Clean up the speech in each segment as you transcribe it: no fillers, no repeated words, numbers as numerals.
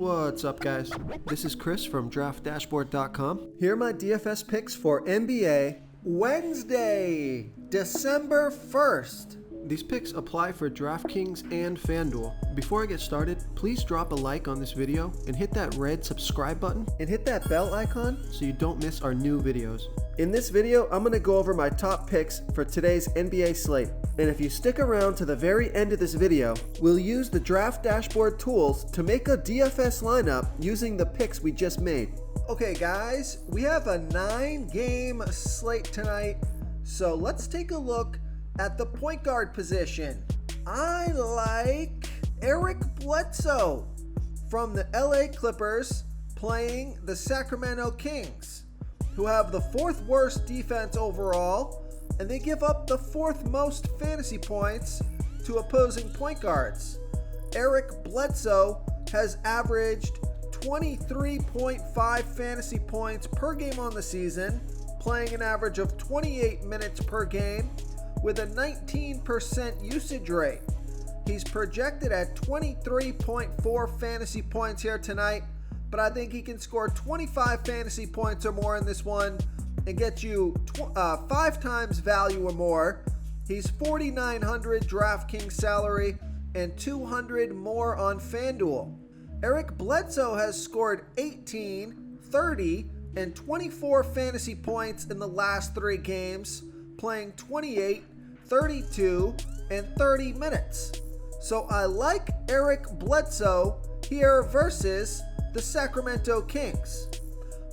What's up, guys? This is Chris from DraftDashboard.com. Here are my DFS picks for NBA Wednesday, December 1st. These picks apply for DraftKings and FanDuel. Before I get started, please drop a like on this video and hit that red subscribe button and hit that bell icon so you don't miss our new videos. In this video, I'm going to go over my top picks for today's NBA slate. And if you stick around to the very end of this video, we'll use the Draft Dashboard tools to make a DFS lineup using the picks we just made. Okay guys, we have a 9-game slate tonight, so let's take a look at the point guard position. I like Eric Bledsoe from the LA Clippers playing the Sacramento Kings, who have the 4th worst defense overall, and they give up the 4th most fantasy points to opposing point guards. Eric Bledsoe has averaged 23.5 fantasy points per game on the season, playing an average of 28 minutes per game with a 19% usage rate. He's projected at 23.4 fantasy points here tonight, but I think he can score 25 fantasy points or more in this one and get you 5 times value or more. He's $4,900 DraftKings salary and $200 more on FanDuel. Eric Bledsoe has scored 18, 30, and 24 fantasy points in the last 3 games, playing 28, 32, and 30 minutes. So I like Eric Bledsoe here versus the Sacramento Kings.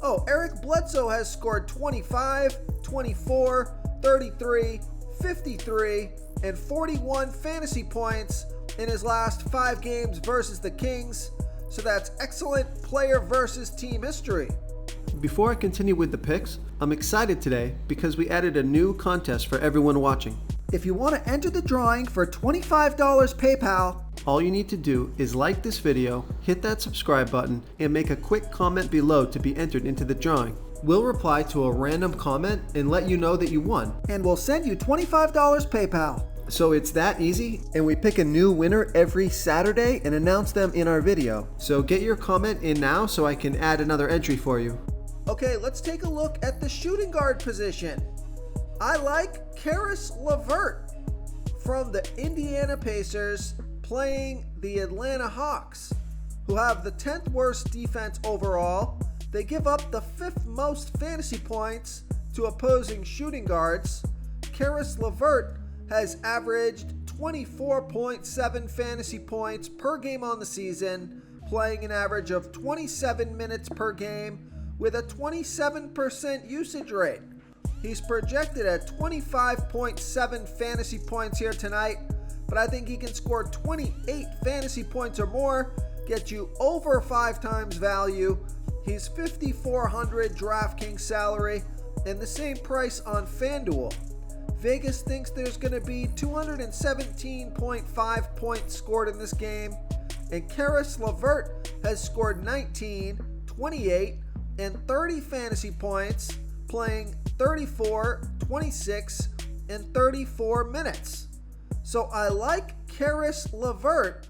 Oh, Eric Bledsoe has scored 25, 24, 33, 53, and 41 fantasy points in his last 5 games versus the Kings. So that's excellent player versus team history. Before I continue with the picks, I'm excited today because we added a new contest for everyone watching. If you want to enter the drawing for $25 PayPal, all you need to do is like this video, hit that subscribe button, and make a quick comment below to be entered into the drawing. We'll reply to a random comment and let you know that you won, and we'll send you $25 PayPal. So it's that easy, and we pick a new winner every Saturday and announce them in our video. So get your comment in now so I can add another entry for you. Okay, let's take a look at the shooting guard position. I like Caris LeVert from the Indiana Pacers playing the Atlanta Hawks, who have the 10th worst defense overall. They give up the 5th most fantasy points to opposing shooting guards. Caris LeVert has averaged 24.7 fantasy points per game on the season, playing an average of 27 minutes per game with a 27% usage rate. He's projected at 25.7 fantasy points here tonight, but I think he can score 28 fantasy points or more, get you over 5 times value. He's $5,400 DraftKings salary and the same price on FanDuel. Vegas thinks there's going to be 217.5 points scored in this game, and Caris LeVert has scored 19, 28, and 30 fantasy points, playing 34, 26, and 34 minutes. So I like Caris LeVert,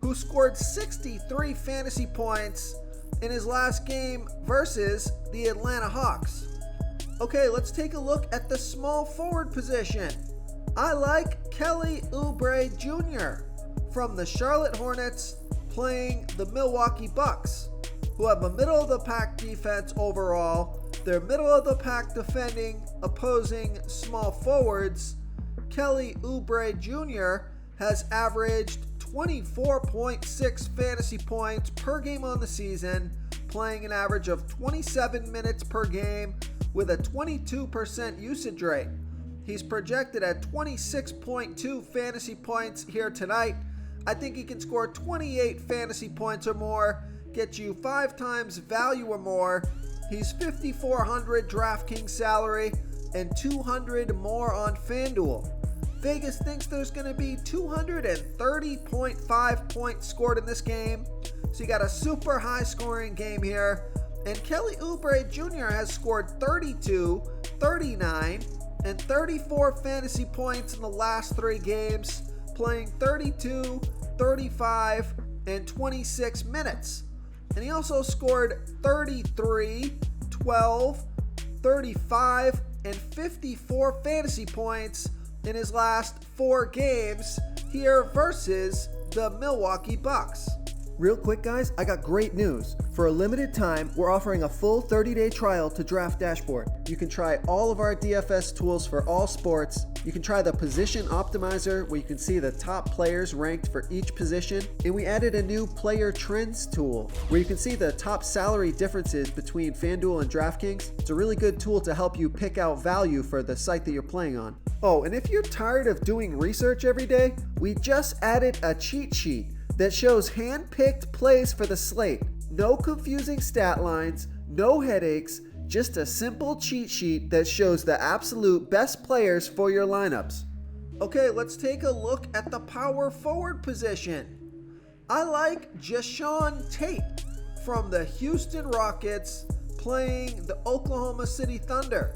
who scored 63 fantasy points in his last game versus the Atlanta Hawks. Okay, let's take a look at the small forward position. I like Kelly Oubre Jr. from the Charlotte Hornets playing the Milwaukee Bucks, who have a middle-of-the-pack defense overall. They're middle-of-the-pack defending opposing small forwards. Kelly Oubre Jr. has averaged 24.6 fantasy points per game on the season, playing an average of 27 minutes per game with a 22% usage rate. He's projected at 26.2 fantasy points here tonight. I think he can score 28 fantasy points or more, get you 5 times value or more. He's $5,400 DraftKings salary and $200 more on FanDuel. Vegas thinks there's going to be 230.5 points scored in this game, so you got a super high scoring game here. And Kelly Oubre Jr. has scored 32, 39, and 34 fantasy points in the last 3 games, playing 32, 35, and 26 minutes. And he also scored 33, 12, 35, and 54 fantasy points in his last 4 games here versus the Milwaukee Bucks. Real quick, guys, I got great news. For a limited time, we're offering a full 30-day trial to Draft Dashboard. You can try all of our DFS tools for all sports. You can try the Position Optimizer, where you can see the top players ranked for each position. And we added a new Player Trends tool, where you can see the top salary differences between FanDuel and DraftKings. It's a really good tool to help you pick out value for the site that you're playing on. Oh, and if you're tired of doing research every day, we just added a cheat sheet that shows hand-picked plays for the slate. No confusing stat lines, no headaches, just a simple cheat sheet that shows the absolute best players for your lineups. Okay, let's take a look at the power forward position. I like Jae'Sean Tate from the Houston Rockets playing the Oklahoma City Thunder,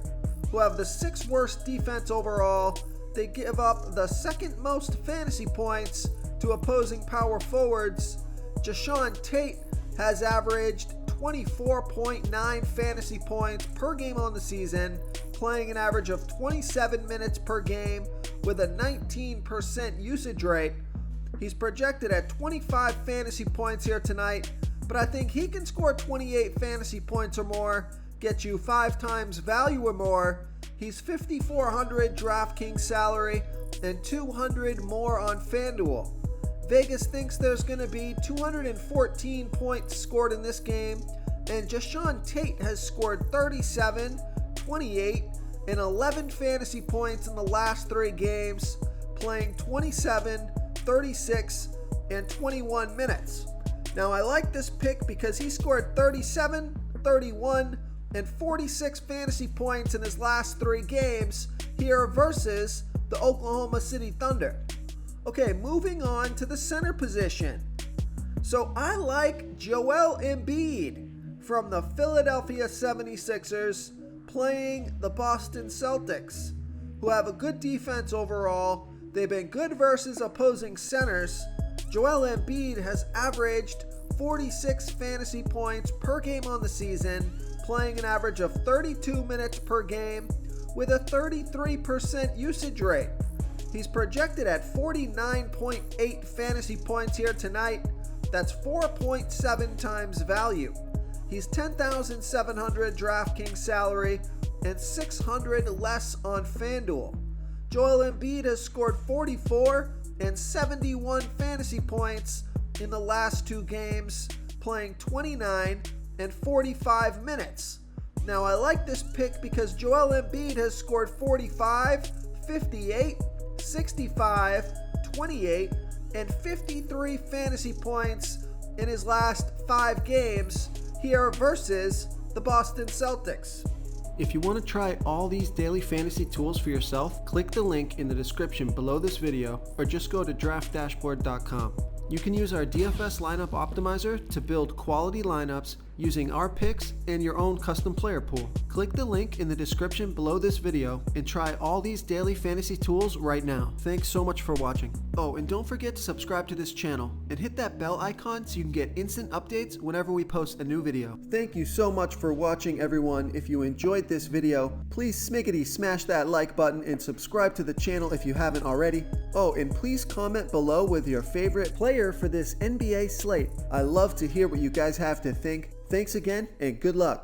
who have the 6th worst defense overall. They give up the 2nd most fantasy points to opposing power forwards. Jae'Sean Tate has averaged 24.9 fantasy points per game on the season, playing an average of 27 minutes per game with a 19% usage rate. He's projected at 25 fantasy points here tonight, but I think he can score 28 fantasy points or more, get you 5 times value or more. He's $5,400 DraftKings salary and $200 more on FanDuel. Vegas thinks there's going to be 214 points scored in this game, and Jae'Sean Tate has scored 37, 28, and 11 fantasy points in the last 3 games, playing 27, 36, and 21 minutes. Now, I like this pick because he scored 37, 31, and 46 fantasy points in his last 3 games here versus the Oklahoma City Thunder. Okay, moving on to the center position. So I like Joel Embiid from the Philadelphia 76ers playing the Boston Celtics, who have a good defense overall. They've been good versus opposing centers. Joel Embiid has averaged 46 fantasy points per game on the season, playing an average of 32 minutes per game with a 33% usage rate. He's projected at 49.8 fantasy points here tonight. That's 4.7 times value. He's $10,700 DraftKings salary and $600 less on FanDuel. Joel Embiid has scored 44 and 71 fantasy points in the last 2 games, playing 29 and 45 minutes. Now, I like this pick because Joel Embiid has scored 45, 58, 65, 28, and 53 fantasy points in his last 5 games here versus the Boston Celtics. If you want to try all these daily fantasy tools for yourself, click the link in the description below this video or just go to draftdashboard.com. You can use our DFS lineup optimizer to build quality lineups using our picks and your own custom player pool. Click the link in the description below this video and try all these daily fantasy tools right now. Thanks so much for watching. Oh, and don't forget to subscribe to this channel and hit that bell icon so you can get instant updates whenever we post a new video. Thank you so much for watching, everyone. If you enjoyed this video, please smiggity smash that like button and subscribe to the channel if you haven't already. Oh, and please comment below with your favorite player for this NBA slate. I love to hear what you guys have to think. Thanks again, and good luck.